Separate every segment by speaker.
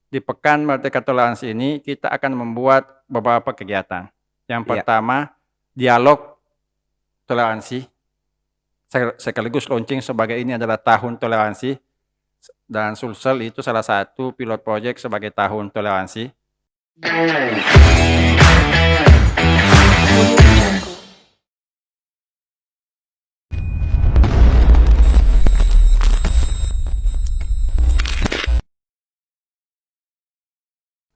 Speaker 1: Di Pekan Merdeka Toleransi ini kita akan membuat beberapa kegiatan. Yang
Speaker 2: Iya,
Speaker 1: pertama, dialog toleransi, sekaligus launching sebagai ini adalah tahun toleransi, dan Sulsel itu salah satu pilot project sebagai tahun toleransi.
Speaker 2: iya.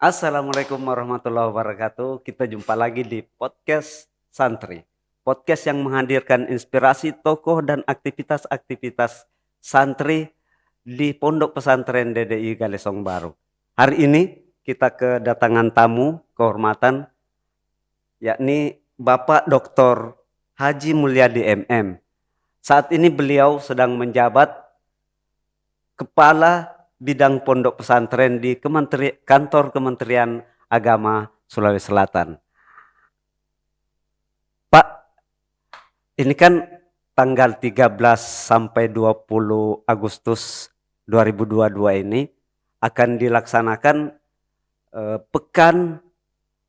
Speaker 2: Assalamualaikum warahmatullahi wabarakatuh. Kita jumpa lagi di podcast Santri. Podcast yang menghadirkan inspirasi tokoh dan aktivitas-aktivitas santri di Pondok Pesantren DDI Galesong Baru. Hari ini kita kedatangan tamu kehormatan yakni Bapak Dr. Haji Mulyadi MM. Saat ini beliau sedang menjabat Kepala Bidang Pondok Pesantren di Kantor Kementerian Agama Sulawesi Selatan. Pak, ini kan tanggal 13 sampai 20 Agustus 2022 ini akan dilaksanakan Pekan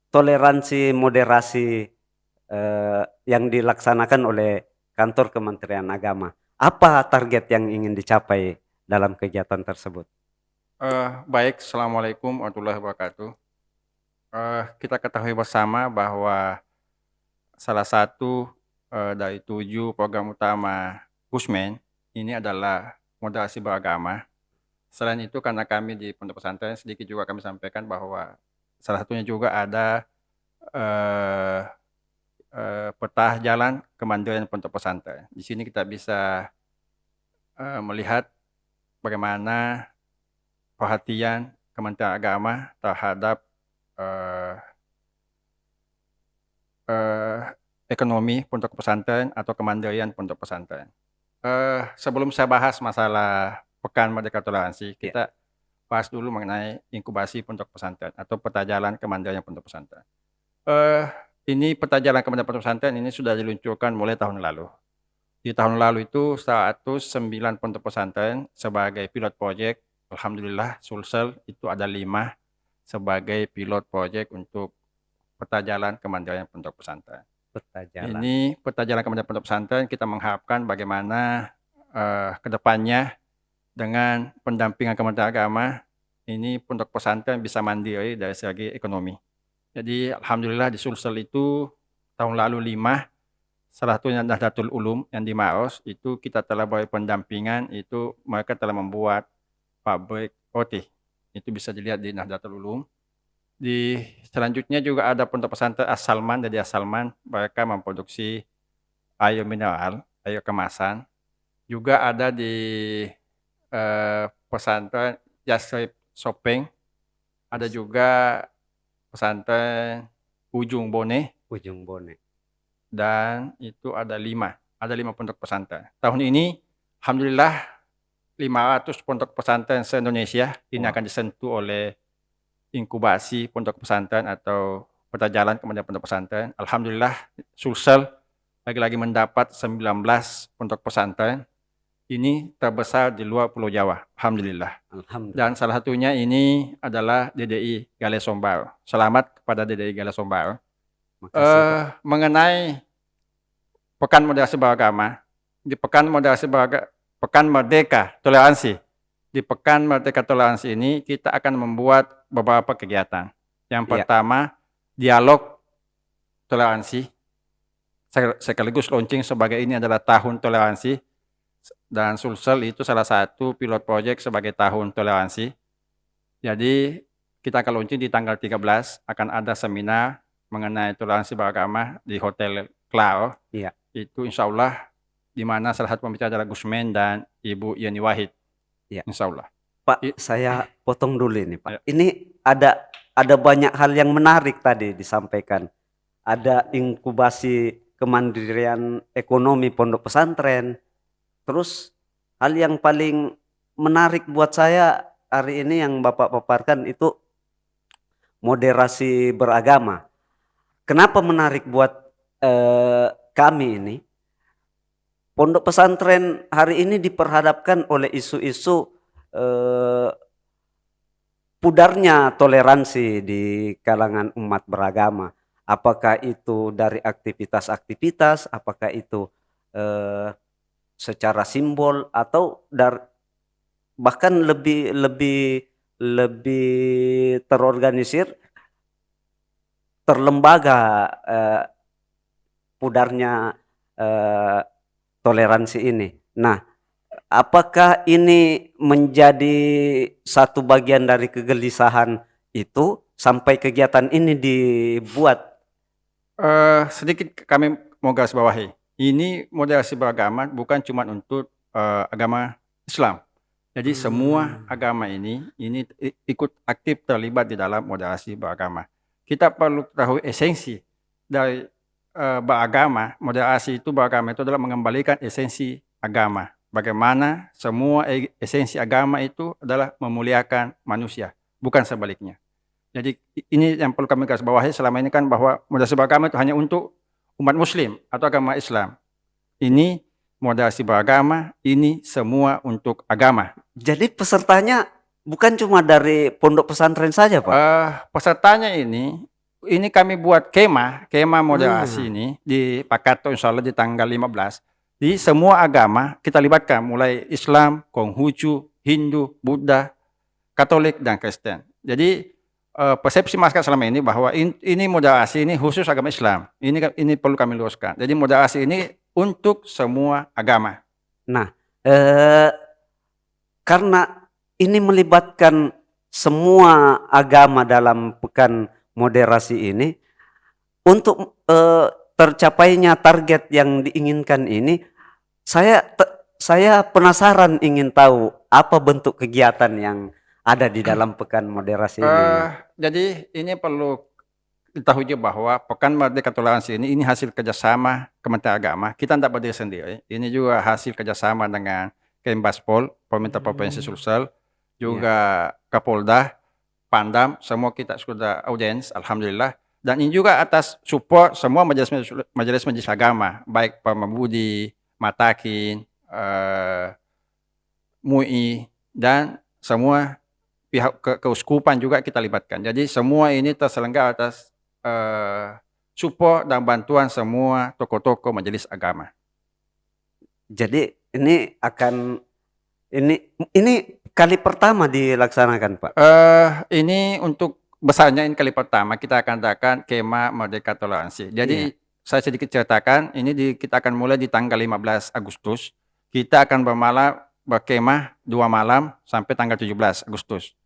Speaker 2: Toleransi Moderasi yang dilaksanakan oleh Kantor Kementerian Agama. Apa target yang ingin dicapai dalam kegiatan tersebut?
Speaker 1: Baik, Assalamualaikum warahmatullahi wabarakatuh. Kita ketahui bersama bahwa salah satu dari 7 program utama Gusmen ini adalah moderasi beragama. Selain itu, karena kami di Pondok Pesantren, sedikit juga kami sampaikan bahwa salah satunya juga ada eh, peta jalan kemandirian Pondok Pesantren. Di sini kita bisa melihat bagaimana perhatian Kementerian Agama terhadap eh, eh, ekonomi pondok pesantren atau kemandirian pondok pesantren. Sebelum saya bahas masalah Pekan Merdeka Toleransi,
Speaker 2: Ya,
Speaker 1: kita bahas dulu mengenai inkubasi pondok pesantren atau peta jalan kemandirian pondok pesantren. Eh, ini peta jalan kemandirian pondok pesantren ini sudah diluncurkan mulai tahun lalu. Di tahun lalu itu 109 pondok pesantren sebagai pilot project. Alhamdulillah Sulsel itu ada 5 sebagai pilot project untuk peta jalan kemandirian pondok pesantren.
Speaker 2: peta jalan.
Speaker 1: Ini peta jalan kemandirian pondok pesantren kita mengharapkan bagaimana ke depannya dengan pendampingan Kementerian Agama ini pondok pesantren bisa mandiri dari segi ekonomi. Jadi alhamdulillah di Sulsel itu tahun lalu 5, salah satunya Nahdlatul Ulum yang di Maros itu kita telah beri pendampingan, itu mereka telah membuat pabrik roti. Itu bisa dilihat di Nahdlatul Ulum. Di selanjutnya juga ada pondok pesantren As-Salman, dari As-Salman mereka memproduksi air mineral, air kemasan. Juga ada di pesantren Yasrib Sopeng, ada juga pesantren Ujung Bone,
Speaker 2: Ujung Bone.
Speaker 1: dan itu ada lima pondok pesantren. Tahun ini alhamdulillah 500 pondok pesantren se-Indonesia ini
Speaker 2: Wow.
Speaker 1: akan disentuh oleh inkubasi pondok pesantren atau peta jalan kemudian pondok pesantren. Alhamdulillah Sulsel lagi-lagi mendapat 19 pondok pesantren. Ini terbesar di luar Pulau Jawa. Alhamdulillah. Dan
Speaker 2: Alhamdulillah.
Speaker 1: salah satunya ini adalah DDI Galesombar. Selamat kepada DDI Galesombar.
Speaker 2: Makasih, Pak.
Speaker 1: Mengenai Pekan Moderasi Beragama, di Pekan Merdeka Toleransi. Di Pekan Merdeka Toleransi ini kita akan membuat beberapa kegiatan. Yang
Speaker 2: Iya,
Speaker 1: pertama, dialog toleransi, sekaligus launching sebagai ini adalah tahun toleransi, dan Sulsel itu salah satu pilot project sebagai tahun toleransi. Jadi kita akan launching di tanggal 13, akan ada seminar mengenai toleransi beragama di Hotel Claro.
Speaker 2: iya.
Speaker 1: Itu insya Allah di mana salah satu pembicara adalah Gusmen dan Ibu Yeni Wahid.
Speaker 2: Iya.
Speaker 1: Insya Allah.
Speaker 2: Pak, saya potong dulu ini,
Speaker 1: Ya.
Speaker 2: Pak. Ini ada banyak hal yang menarik tadi disampaikan. Ada inkubasi kemandirian ekonomi pondok pesantren. Terus hal yang paling menarik buat saya hari ini yang Bapak paparkan itu moderasi beragama. Kenapa menarik buat kami ini? Pondok pesantren hari ini diperhadapkan oleh isu-isu eh, pudarnya toleransi di kalangan umat beragama. Apakah itu dari aktivitas-aktivitas, apakah itu secara simbol atau bahkan lebih lebih lebih terorganisir, terlembaga pudarnya toleransi ini. Nah, apakah ini menjadi satu bagian dari kegelisahan itu sampai kegiatan ini dibuat?
Speaker 1: Sedikit kami mau garis bawahi. Ini moderasi beragama bukan cuma untuk agama Islam. Jadi semua agama ini ikut aktif terlibat di dalam moderasi beragama. Kita perlu tahu esensi dari beragama. Moderasi itu beragama itu adalah mengembalikan esensi agama. Bagaimana semua esensi agama itu adalah memuliakan manusia, bukan sebaliknya. Jadi ini yang perlu kami garis bawahi selama ini kan, bahwa moderasi beragama itu hanya untuk umat muslim atau agama Islam. Ini moderasi beragama, ini semua untuk agama.
Speaker 2: Jadi pesertanya bukan cuma dari pondok pesantren saja, Pak?
Speaker 1: Pesertanya ini kami buat kemah moderasi ini di Pakato insya Allah di tanggal 15. Di semua agama kita libatkan, mulai Islam, Konghucu, Hindu, Buddha, Katolik, dan Kristen. Jadi persepsi masyarakat selama ini bahwa ini moderasi ini khusus agama Islam. Ini perlu kami luruskan. Jadi moderasi ini untuk semua agama.
Speaker 2: Nah, karena ini melibatkan semua agama dalam pekan moderasi ini, untuk tercapainya target yang diinginkan ini, saya penasaran ingin tahu apa bentuk kegiatan yang ada di dalam pekan moderasi ini.
Speaker 1: Jadi ini perlu diketahui bahwa Pekan Merdeka Toleransi ini hasil kerjasama Kementerian Agama. Kita tidak berdiri sendiri. Ini juga hasil kerjasama dengan Kembaspol, Pemerintah Provinsi Sulsel, juga Kapolda, Pandam, semua kita sudah audiens, alhamdulillah. Dan ini juga atas support semua majelis agama, baik Pak Mabudi, Matakin, MUI, dan semua pihak keuskupan juga kita libatkan. Jadi semua ini terselenggara atas support dan bantuan semua tokoh-tokoh majelis agama.
Speaker 2: Jadi ini kali pertama dilaksanakan, Pak?
Speaker 1: Ini untuk besarnya ini kali pertama kita akan adakan kemah Merdeka Toleransi. Jadi saya sedikit ceritakan, kita akan mulai di tanggal 15 Agustus. Kita akan berkemah 2 malam sampai tanggal 17 Agustus.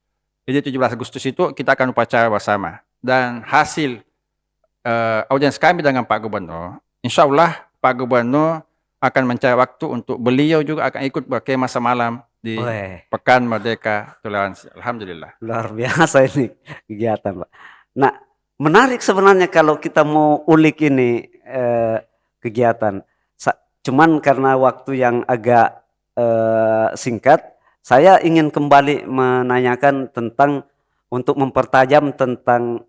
Speaker 1: Jadi 17 Agustus itu kita akan upacara bersama. Dan hasil audiens kami dengan Pak Gubernur, insya Allah Pak Gubernur akan mencari waktu untuk beliau juga akan ikut berkemah semalam di Pekan Merdeka Toleransi. Alhamdulillah.
Speaker 2: Luar biasa ini kegiatan, Pak. Nah, menarik sebenarnya kalau kita mau ulik ini kegiatan. Cuman karena waktu yang agak singkat, saya ingin kembali menanyakan tentang, untuk mempertajam tentang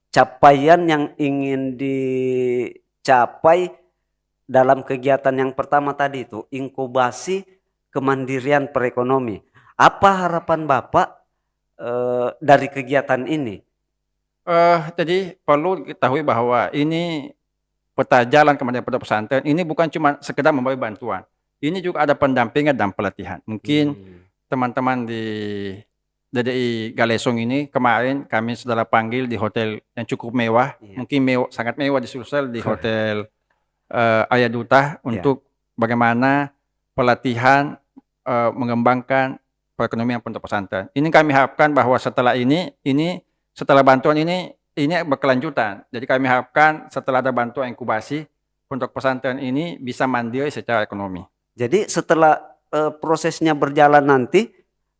Speaker 2: capaian yang ingin dicapai dalam kegiatan yang pertama tadi itu, inkubasi kemandirian perekonomi. Apa harapan Bapak dari kegiatan ini?
Speaker 1: Jadi perlu diketahui bahwa ini peta jalan kemudian pondok pesantren ini bukan cuma sekedar memberi bantuan. Ini juga ada pendampingan dan pelatihan. Mungkin teman-teman di DDI Galesong ini kemarin kami sudah panggil di hotel yang cukup mewah, mungkin sangat mewah di Sulsel, di Hotel Ayaduta, untuk bagaimana pelatihan mengembangkan perekonomian pondok pesantren. Ini kami harapkan bahwa setelah setelah bantuan ini berkelanjutan. Jadi kami harapkan setelah ada bantuan inkubasi, pondok pesantren ini bisa mandiri secara ekonomi.
Speaker 2: Jadi setelah prosesnya berjalan nanti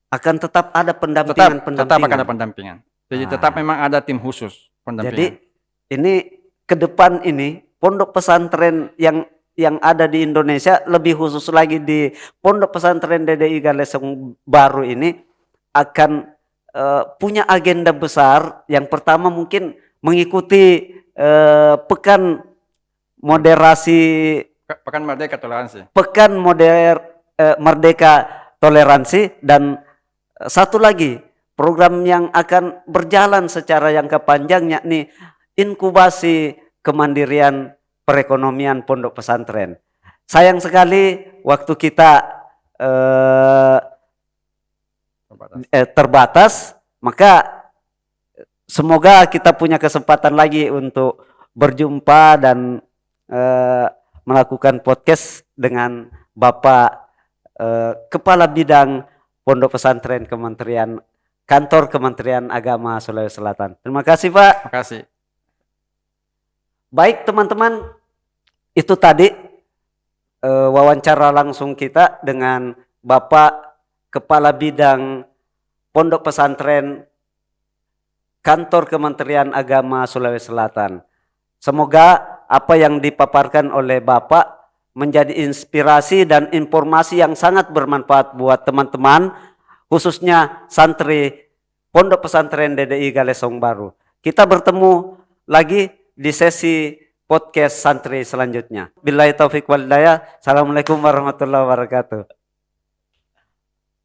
Speaker 2: akan tetap ada pendampingan.
Speaker 1: Tetap akan ada pendampingan. Jadi tetap memang ada tim khusus pendampingan.
Speaker 2: Jadi ini ke depan ini pondok pesantren yang ada di Indonesia, lebih khusus lagi di Pondok Pesantren DDI Galesong baru ini, akan punya agenda besar. Yang pertama mungkin mengikuti pekan moderasi,
Speaker 1: Pekan Merdeka Toleransi.
Speaker 2: Merdeka Toleransi, dan satu lagi program yang akan berjalan secara jangka panjang, yakni inkubasi kemandirian perekonomian pondok pesantren. Sayang sekali waktu kita terbatas, maka semoga kita punya kesempatan lagi untuk berjumpa dan melakukan podcast dengan Bapak Kepala Bidang Pondok Pesantren Kantor Kementerian Agama Sulawesi Selatan. Terima kasih, Pak.
Speaker 1: Terima kasih.
Speaker 2: Baik teman-teman, itu tadi wawancara langsung kita dengan Bapak Kepala Bidang Pondok Pesantren Kantor Kementerian Agama Sulawesi Selatan. Semoga apa yang dipaparkan oleh Bapak menjadi inspirasi dan informasi yang sangat bermanfaat buat teman-teman, khususnya santri Pondok Pesantren DDI Galesong Baru. Kita bertemu lagi di sesi podcast santri selanjutnya. Billahi taufiq wal hidayah. Assalamualaikum warahmatullahi wabarakatuh.